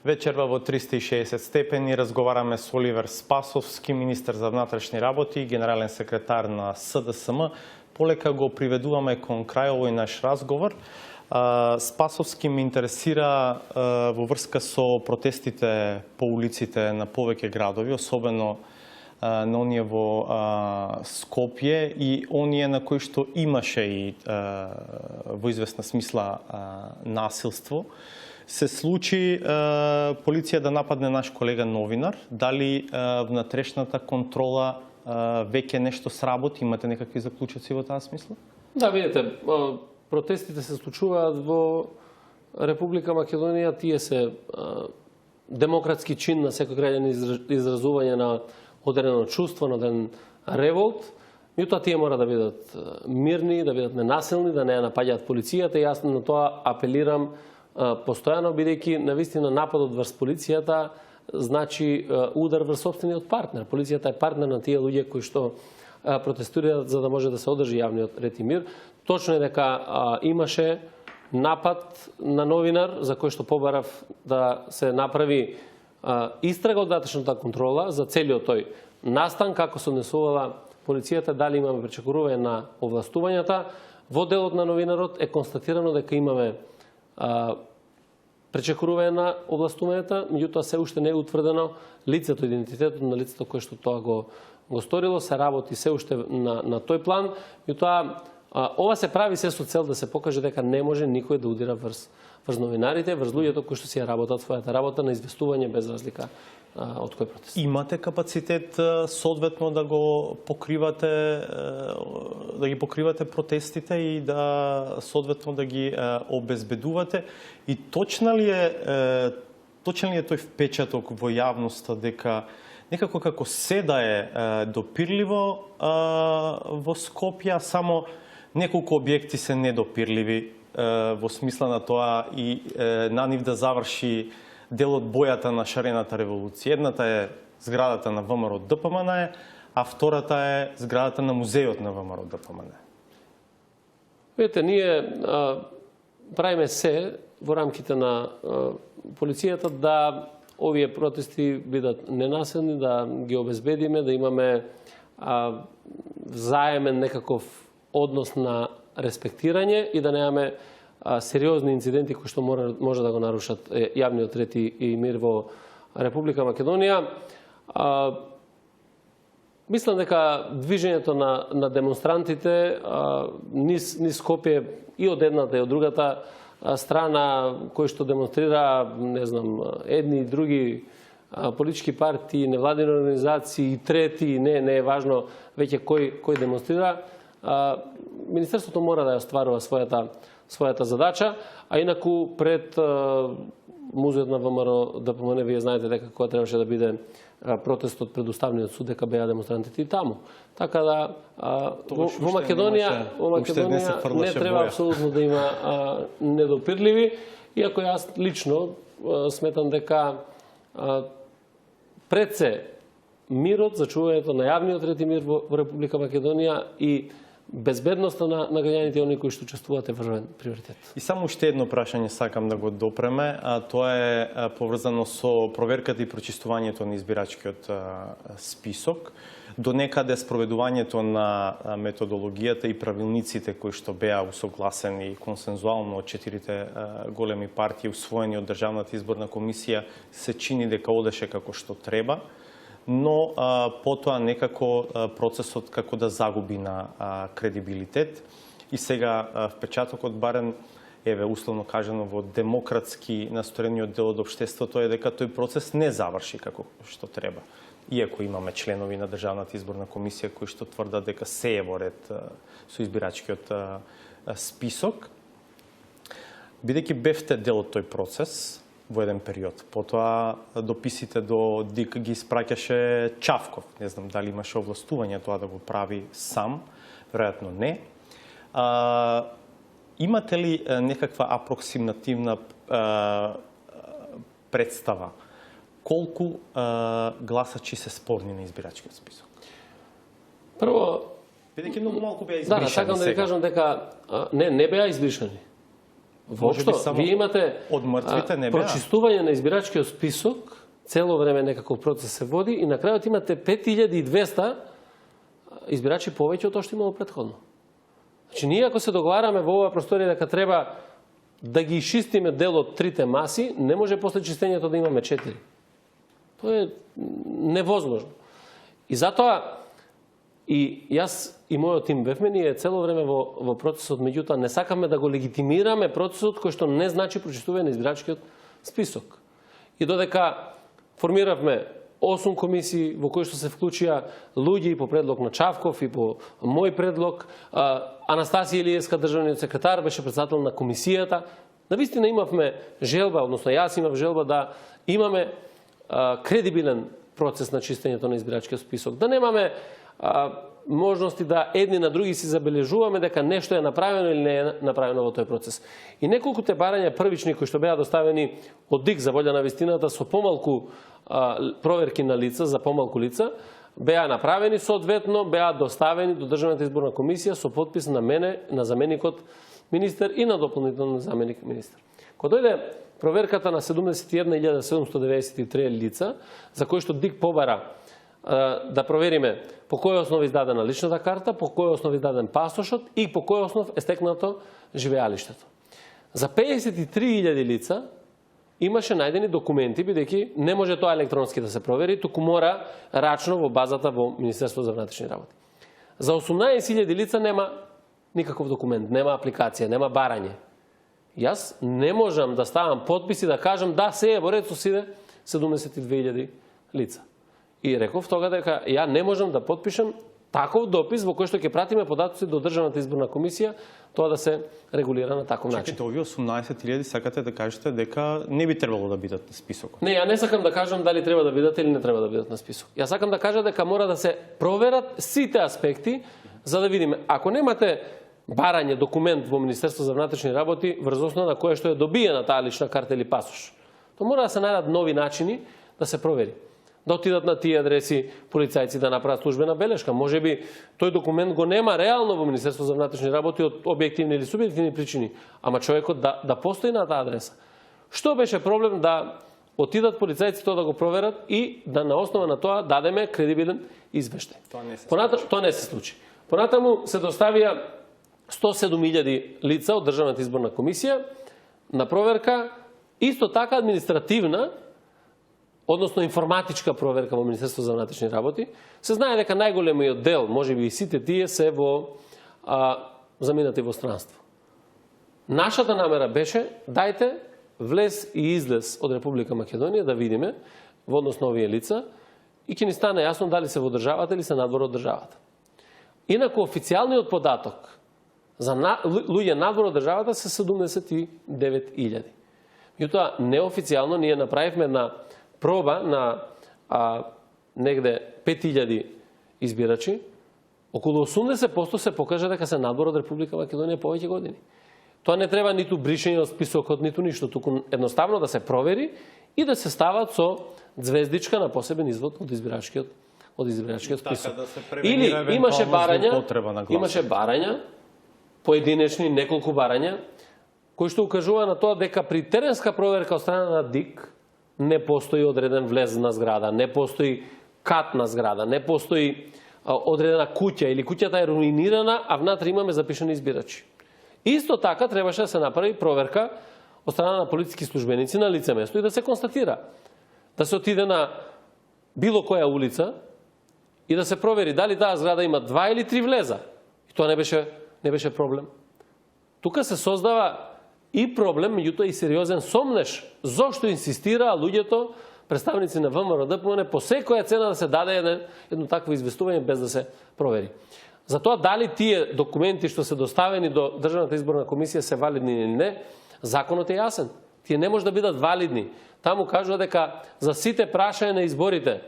Вечерва во 360 степени разговараме со Оливер Спасовски, министер за внатрешни работи и генерален секретар на СДСМ. Полека го приведуваме кон крај овој наш разговор. Спасовски ме интересира во врска со протестите по улиците на повеќе градови, особено на оние во Скопје и оние на кои што имаше и во известна смисла насилство. Се случи полиција да нападне наш колега новинар. Дали внатрешната контрола веќе нешто сработи? Имате некакви заклучоци во таа смисла? Да, видите, протестите се случуваат во Република Македонија. Тие се демократски чин на секој граѓанин изразување на одредено чувство, на одреден револт. Меѓутоа тие мора да бидат мирни, да бидат ненасилни, да не ја напаѓаат полицијата. Јас на тоа апелирам постојано, бидејќи навистина нападот врз полицијата значи удар врз сопствениот партнер. Полицијата е партнер на тие луѓе кои што протестираат за да може да се одржи јавниот ред и мир. Точно е дека имаше напад на новинар за кој што побарав да се направи истрага од внатрешната контрола за целиот тој настан, како се однесувала полицијата, дали имаме пречекорување на овластувањата. Во делот на новинарот е констатирано дека имаме пречекорување на овластувањата, меѓутоа се уште не е утврдено лицето, идентитетот на лицето кое што тоа го сторило, се работи се уште на тој план, меѓутоа ова се прави се со цел да се покаже дека не може никој да удира врз новинарите, врз луѓето кои што си ја работат својата работа на известување без разлика од кој протест. Имате капацитет соодветно да го покривате, да ги покривате протестите и да соодветно да ги обезбедувате, и точна ли е тој впечаток во јавноста дека некако како се да е допирливо во Скопје, само неколку објекти се недопирливи во смисла на тоа и на нив да заврши дел од бојата на шарената револуција. Едната е зградата на ВМРО ДПМН, а втората е зградата на музејот на ВМРО ДПМН. Видите, ние правиме се во рамките на полицијата да овие протести бидат ненасилни, да ги обезбедиме, да имаме взаемен некаков однос на респектирање и да немаме сериозни инциденти кои што може да го нарушат јавниот ред и мир во Република Македонија. Мислам дека движењето на демонстрантите низ Скопје и од едната и од другата страна кои што демонстрира, не знам, едни и други политички партии, невладини организации и трети, не е важно веќе кој демонстрира, Министерството мора да ја остварува својата задача, а инаку пред Музеот на ВМРО ДПМН, вие знаете дека кога требаше да биде протестот пред Уставниот суд, дека беа демонстрантите и таму. Така да во Македонија не треба апсолутно да има недопирливи, иако јас лично сметам дека пред се мирот, зачувањето на јавниот ред и мир во Република Македонија и безбедноста на граѓаните, оние кои што учествуваат, е важен приоритет. И само уште едно прашање сакам да го допреме, а тоа е поврзано со проверката и прочистувањето на избирачкиот список, до некаде спроведувањето на методологијата и правилниците кои што беа усогласени консензуално од 4 големи партии, усвоени од Државната изборна комисија, се чини дека одеше како што треба, но потоа некако процесот како да загуби на кредибилитет и сега впечатокот барем еве условно кажано во демократски настроениот дел од општеството е дека тој процес не заврши како што треба. Иако имаме членови на Државната изборна комисија кои што тврдат дека се е во ред со избирачкиот список, бидејќи бевте дел од тој процес во еден период. Потоа дописите до ДИК ги испраќаше Чавков. Не знам дали имаше овластување тоа да го прави сам, веројатно не. Имате ли некаква апроксимативна представа колку гласачи се спорни на избирачкиот список? Прво, бидејќи многу малку беа избришани. Да, сакам да ви кажам дека не беа избришани. Воопшто, вие имате од мртвите не беа прочистување на избирачкиот список, цело време некаков процес се води и на крајот имате 5200 избирачи повеќе од тоа што имало претходно. Значи, ние ако се договараме во оваа просторија дека треба да ги изчистиме дел од трите маси, не може после чистењето да имаме 4. Тоа е невозможно. И затоа и јас и мојот тим бевме ние цело време во процесот, меѓутоа не сакаме да го легитимираме процесот кој што не значи прочистување на избирачкиот список. И додека формиравме 8 комисии во кои што се вклучија луѓе и по предлог на Чавков и по мој предлог, Анастасија Илиевска, државниот секретар, беше председател на комисијата. Навистина имавме желба, односно јас имав желба да имаме кредибилен процес на чистењето на избирачкиот список. Да немаме можности да едни на други си забележуваме дека нешто е направено или не е направено во тој процес. И неколкуте барања првични кои што беа доставени од ДИК за волја на вистината со помалку проверки на лица, за помалку лица, беа направени соодветно, беа доставени до Државната изборна комисија со подпис на мене, на заменикот министер и на дополнително заменик министер. Кога дојде проверката на 71.793 лица, за кои што ДИК побара да провериме по кој основ издадена личната карта, по кој основ издаден пасошот и по кој основ е стекнато живеалиштето. За 53.000 лица имаше најдени документи, бидејќи не може тоа електронски да се провери, туку мора рачно во базата во Министерството за внатрешни работи. За 18.000 лица нема никаков документ, нема апликација, нема барање. Јас не можам да ставам подпис и да кажам да се е во ред со сите 72.000 лица. И реков тога дека ја не можам да подпишам таков допис во кој што ќе пратиме податоци до Државната изборна комисија, тоа да се регулира на таков начин. Чекайте, овие 18.000 сакате да кажете дека не би требало да бидат на списокот? Не, ја не сакам да кажам дали треба да бидат или не треба да бидат на список. Ја сакам да кажа дека мора да се проверат сите аспекти за да видиме. Ако немате барање документ во Министерство за внатрешни работи врз основа на кое што е добиена таа лична карта или пасош, то мора да се најдат нови начини да се провери. Да отидат на тие адреси полицајци да направат службена белешка. Можеби тој документ го нема реално во Министерство за внатрешни работи од објективни или субјективни причини, ама човекот да постои на таа адреса. Што беше проблем да отидат полицајци тоа да го проверат и да на основа на тоа дадеме кредибилен извештај? Тоа не се случи. Понатаму се доставија 107.000 лица од Државната изборна комисија на проверка, исто така административна, односно информатичка проверка во Министерство за внатрешни работи. Се знае дека најголемиот дел, можеби и сите тие, се во заминати во странство. Нашата намера беше, дајте влез и излез од Република Македонија да видиме во однос на овие лица и ќе ни стане јасно дали се во државата или се надвор од државата. Инаку официјалниот податок за луѓе надвор од државата се 79.000. Меѓутоа, неофицијално ние направивме една проба на негде 5.000 избирачи, околу 80% се покажа дека се надвор од Република Македонија повеќе години. Тоа не треба ниту бришење од списокот, ниту ништо, туку едноставно да се провери и да се стават со звездичка на посебен извод од избирачкиот список. Или имаше барања, поединечни, неколку барања, кои што укажува на тоа дека при теренска проверка од страна на ДИК не постои одреден влез на зграда, не постои кат на зграда, не постои одредена куќа или куќата е руинирана, а внатре имаме запишани избирачи. Исто така требаше да се направи проверка од страна на полициски службеници на лице место и да се констатира. Да се отиде на било која улица и да се провери дали таа зграда има 2 или 3 влеза. И тоа не беше проблем. Тука се создава и проблем, меѓутоа и сериозен сомнеш. Зошто инсистираа луѓето, представници на ВМРО ДПМН, по секоја цена да се даде едно такво известување без да се провери. Затоа дали тие документи што се доставени до Државната изборна комисија се валидни или не, законот е јасен. Тие не може да бидат валидни. Таму кажува дека за сите прашања на изборите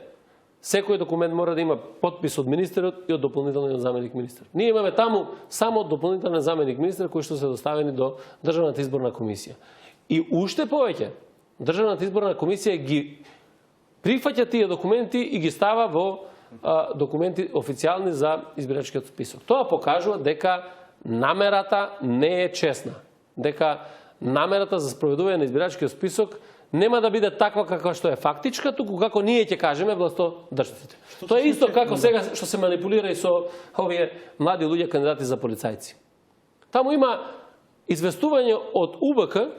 секој документ мора да има подпис од министерот и од дополнителниот заменик министер. Ние имаме таму само дополнителен заменик министер кои што се доставени до Државната изборна комисија. И уште повеќе, Државната изборна комисија ги прифаќа тие документи и ги става во документи официјални за избирачкиот список. Тоа покажува дека намерата не е честна. Дека намерата за спроведување на избирачкиот список нема да биде таква каква што е фактичка, туку како ние ќе кажеме властодржците. Тоа е исто како сега што се манипулира и со овие млади луѓе кандидати за полицајци. Таму има известување од УБК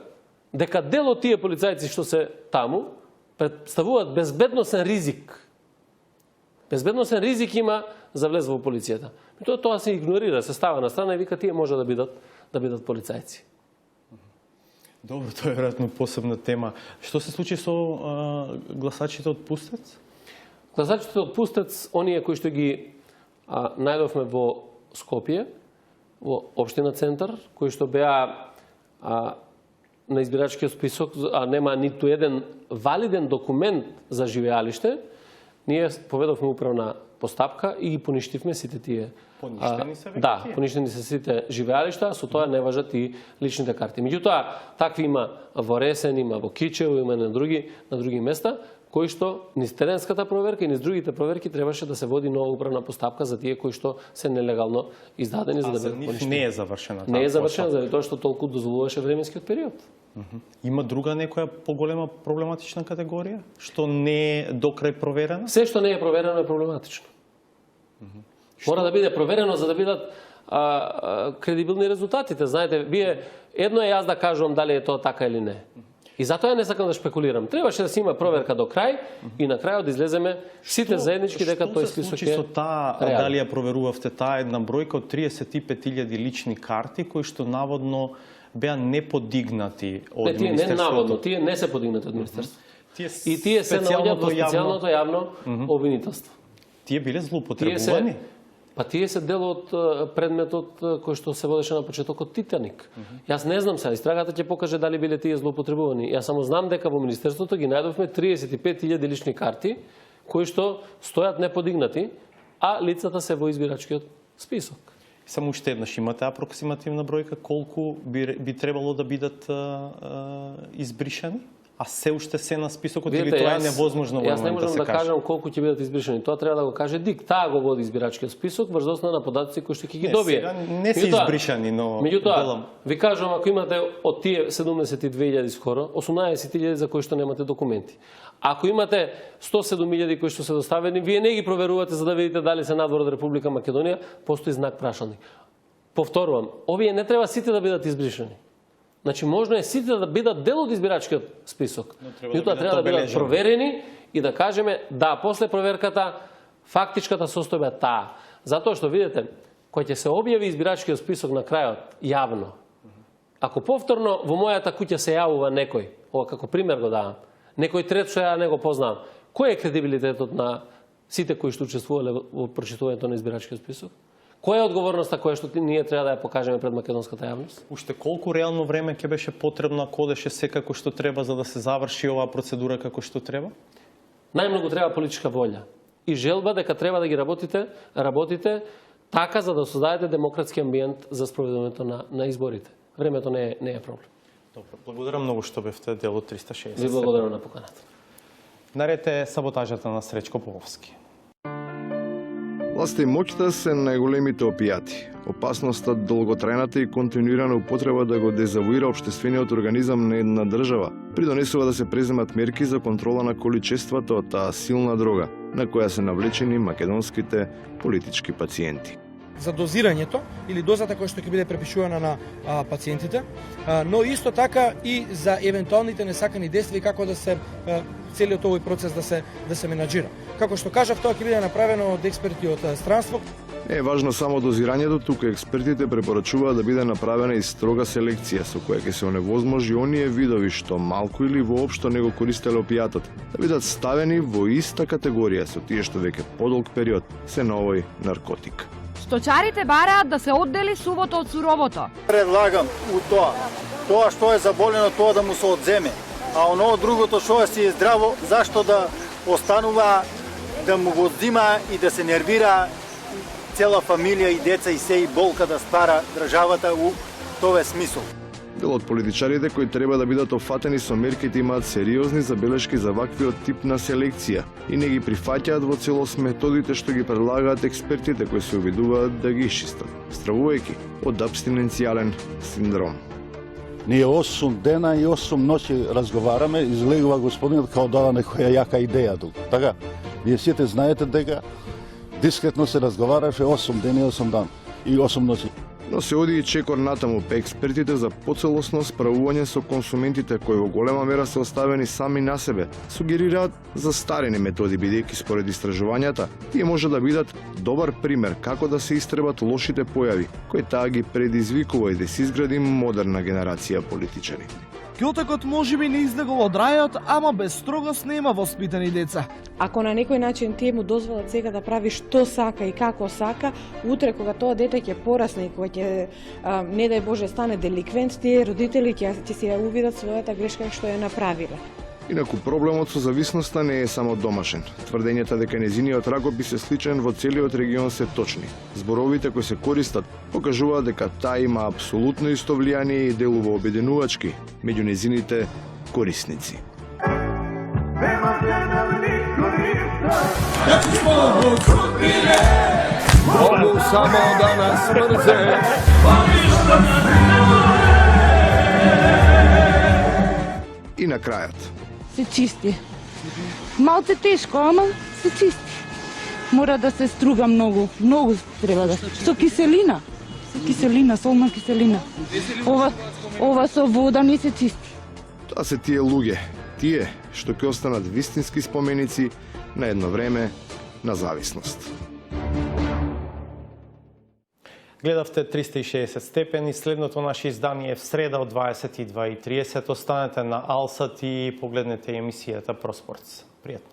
дека дел од тие полицајци што се таму представуваат безбедносен ризик. Безбедносен ризик има за влез во полицијата. Тоа се игнорира, се става на страна и вика тие може да бидат полицајци. Добро, тоа е веројатно посебна тема. Што се случи со гласачите од Пустец? Гласачите од Пустец, оние кои што ги најдовме во Скопје, во општина Центар, кои што беа на избирачкиот список, а нема ниту еден валиден документ за живеалиште, ние поведовме управна постапка и ги поништивме сите тие. Поништени се веќе? Да, поништени се сите живеалишта, со тоа не важат и личните карти. Меѓутоа, такви има во Ресен, има во Кичево, има на други места, кои што низ теренската проверка и низ другите проверки требаше да се води нова управна постапка за тие кои што се нелегално издадени за да бидат поништени. Не е завршена. Не е завршена заради тоа што толку дозволуваше временскиот период. Има друга некоја поголема проблематична категорија што не е докрај проверена? Се што не е проверено е проблематично. Мора да биде проверено за да бидат кредибилни резултатите. Знаете, едно е јас да кажувам дали е тоа така или не. И затоа не сакам да шпекулирам. Требаше да се има проверка до крај и на крајот да излеземе сите заеднички дека тој список е со таа, дали ја проверувавте таа една бројка од 35.000 лични карти кои што наводно беа неподигнати од Министерството? Не, тие не наводно, тие не се подигнати од Министерството. И тие се наоѓаат во специјалното јавно обвинителство. Тие биле злоупотребувани? Па тие се дел од предметот кој што се водеше на почетокот Титаник. Јас не знам сега, истрагата ќе покаже дали биле тие злоупотребувани. Јас само знам дека во Министерството ги најдовме 35.000 лични карти кои што стојат неподигнати, а лицата се во избирачкиот список. Само уште еднаш, имате апроксимативна бројка колку би требало да бидат избришани? А се уште се на списокот или тоа е невозможно во моментот да се каже? Јас не можам да кажам колку ќе бидат избришани. Тоа треба да го каже ДИК. Таа го води избирачкиот список врз основа на податоци кои што ќе ги добие. Не се избришани, но меѓутоа, ви кажувам, ако имате од тие 72.000 скоро, 18.000 за кои што немате документи. Ако имате 107.000 кои што се доставени, вие не ги проверувате за да видите дали се надвор од Република Македонија, постои знак прашалник. повторувам, овие не треба сите да бидат избришани. Значи, можно е сите да бидат дел од избирачкиот список. Меѓутоа треба да бидат проверени и да кажеме, да, после проверката, фактичката состојба е таа. Затоа што, видите, кој ќе се објави избирачкиот список на крајот, јавно, ако повторно во мојата куќа се јавува некој, ова како пример го давам, некој трет што ја не го познавам, кој е кредибилитетот на сите кои што учествувале во прочитувањето на избирачкиот список? Која е одговорноста која што ние треба да ја покажеме пред македонската јавност? Уште колку реално време ќе беше потребно ако одеше секако што треба за да се заврши оваа процедура како што треба? Најмногу треба политичка волја и желба дека треба да ги работите така за да создадете демократски амбиент за спроведувањето на изборите. Времето не е проблем. Добро, благодарам многу што бевте дел од 360. Ви благодарам на поканата. Наред е саботажата на Сречко Поповски. Власта и моќта се најголемите опијати. Опасноста, долготрајната и континуирана употреба да го дезавуира општествениот организам на една држава придонесува да се преземат мерки за контрола на количествата од таа силна дрога, на која се навлечени македонските политички пациенти. За дозирањето или дозата која што ќе биде препишувана на пациентите, но исто така и за евентуалните несакани дејства и како да се целиот овој процес да се менаџира. Како што кажав, тоа ќе биде направено од експерти од странство. Не е важно само дозирањето, туку експертите препорачуваат да биде направена и строга селекција со која ќе се оневозможи оние видови што малку или воопшто не го користеле опијатот, да бидат ставени во иста категорија со тие што веќе подолг период се на овој наркотик. Сточарите бараат да се оддели сувото од суровото. Предлагам у тоа што е заболено, тоа да му се одземе, а оно другото што си е здраво, зашто да останува да му го одзима и да се нервира цела фамилија и деца и се и болка да стара државата у тоа смисол. Дел од политичарите кои треба да бидат опфатени со мерките имаат сериозни забелешки за ваквиот тип на селекција и не ги прифаќаат во целост методите што ги предлагаат експертите кои се обидуваат да ги исчистат, стравувајќи од абстиненцијален синдром. Ние 8 дена и 8 ноќи разговараме, излегува господинот као дава некоја јака идеја тук. Така, вие сите знаете дека дискретно се разговараше 8 дена и 8 дан и 8 ноќи. Но се оди и чекор натаму пе експертите за поцелосно справување со консументите кои во голема мера се оставени сами на себе, сугерираат застарени методи бидејќи според истражувањата тие може да бидат добар пример како да се истребат лошите појави кои таа ги предизвикува и да се изгради модерна генерација политичари. Кјотекот можеби не излегол од рајот, ама без строгост нема воспитани деца. Ако на некој начин тие му дозволат сега да прави што сака и како сака, утре кога тоа дете ќе порасне и кога ќе не дај Боже стане деликвент, тие родители ќе си ја увидат својата грешка што ја направиле. Инаку проблемот со зависноста не е само домашен. Тврдењата дека незиниот ракопис е сличен во целиот регион се точни. Зборовите кои се користат покажуваат дека таа има апсолутно исто влијание и делува обединувачки меѓу незините корисници. Могу само да нас мрзе. И на крајот. Се чисти. Малце тешко, ама се чисти. Мора да се струга многу треба да. Со киселина. Со киселина, солна киселина. Ова со вода не се чисти. Тоа се тие луѓе, тие што ќе останат вистински споменици на едно време на зависност. Гледавте 360 степени. Следното наше издание е в среда од 22:30. Останете на Алсат и погледнете емисијата Проспортс. Пријатно.